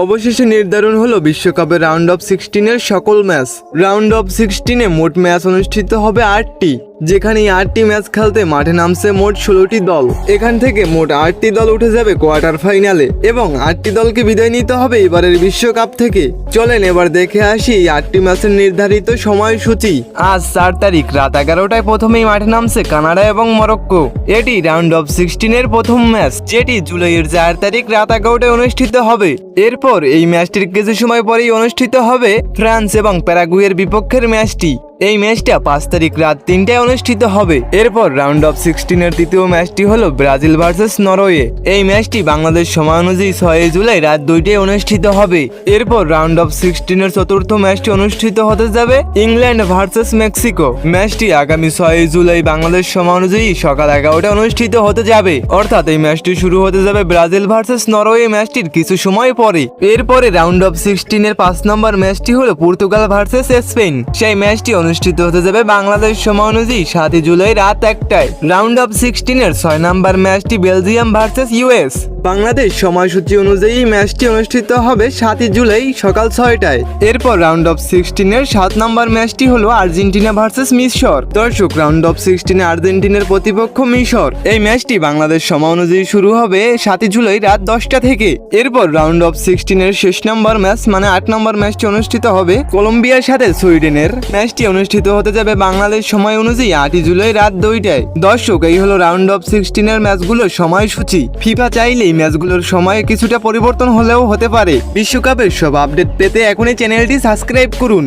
অবশেষে নির্ধারণ হলো বিশ্বকাপের রাউন্ড অফ 16-এর সকল ম্যাচ। রাউন্ড অফ 16-এ মোট ম্যাচ অনুষ্ঠিত হবে 8টি, যেখানে এই 8টি ম্যাচ খেলতে মাঠে নামছে মোট 16টি দল। এখান থেকে মোট 8টি দল উঠে যাবে কোয়ার্টার ফাইনালে এবং 8টি দলকে বিদায় নিতে হবে এবারের বিশ্বকাপ থেকে। চলেন এবার দেখে আসি এই 8টি ম্যাচের নির্ধারিত সময়সূচি। আজ 4 তারিখ রাত 11টায় প্রথমেই মাঠে নামছে কানাডা এবং মরক্কো। এটি রাউন্ড অফ 16-এর প্রথম ম্যাচ, যেটি জুলাইয়ের 4 তারিখ রাত 11টায় অনুষ্ঠিত হবে। এরপর এই ম্যাচটির কিছু সময় পরেই অনুষ্ঠিত হবে ফ্রান্স এবং প্যারাগুয়ের বিপক্ষের ম্যাচটি। এই ম্যাচটা 5 তারিখ রাত 3টায় অনুষ্ঠিত হবে। এরপর রাউন্ড অফ 16-এর তৃতীয় ম্যাচটি হলো ব্রাজিল ভার্সেস নরওয়ে। এই ম্যাচটি বাংলাদেশ সময় অনুযায়ী 6 জুলাই রাত 2টায় অনুষ্ঠিত হবে। এরপর রাউন্ড অফ 16-এর চতুর্থ ম্যাচটি অনুষ্ঠিত হতে যাবে ইংল্যান্ড ভার্সেস মেক্সিকো। ম্যাচটি আগামী 6 জুলাই বাংলাদেশ সময় অনুযায়ী সকাল 11টায় অনুষ্ঠিত হতে যাবে। অর্থাৎ এই ম্যাচটি শুরু হতে যাবে ব্রাজিল ভার্সেস নরওয়ে ম্যাচটির কিছু সময় পরে। এরপরে রাউন্ড অফ 16-এর 5 নম্বর ম্যাচটি হলো পর্তুগাল ভার্সেস স্পেন। সেই ম্যাচটি অনুষ্ঠিত হতে যাবে বাংলাদেশ সময় অনুযায়ী 7 জুলাই রাত 1টায়। রাউন্ড অফ 16-এর 6 নম্বর ম্যাচটি বেলজিয়াম ভার্সেস ইউএস। বাংলাদেশ সময়সূচি অনুযায়ী ম্যাচটি অনুষ্ঠিত হবে 7 জুলাই সকাল 6টায়। এরপর রাউন্ড অফ 16-এর 7 নম্বর ম্যাচটি হলো আর্জেন্টিনা ভার্সেস মিশর। দর্শক, রাউন্ড অফ 16-এ আর্জেন্টিনার প্রতিপক্ষ মিশর। এই ম্যাচটি বাংলাদেশ সময় অনুযায়ী শুরু হবে 7 জুলাই রাত 10টা থেকে। এরপর রাউন্ড অফ 16-এর শেষ নম্বর ম্যাচ মানে 8 নম্বর ম্যাচটি অনুষ্ঠিত হবে কলম্বিয়ার সাথে সুইডেনের। ম্যাচটি অনুষ্ঠিত হতে যাবে বাংলাদেশ সময় অনুযায়ী 8 জুলাই রাত 2টায়। দর্শক, এই হলো রাউন্ড অফ 16-এর ম্যাচগুলোর সময়সূচি। ফিফা চাইলেই ম্যাচগুলোর সময়ে কিছুটা পরিবর্তন হলেও হতে পারে। বিশ্বকাপের সব আপডেট পেতে এখনই চ্যানেলটি সাবস্ক্রাইব করুন।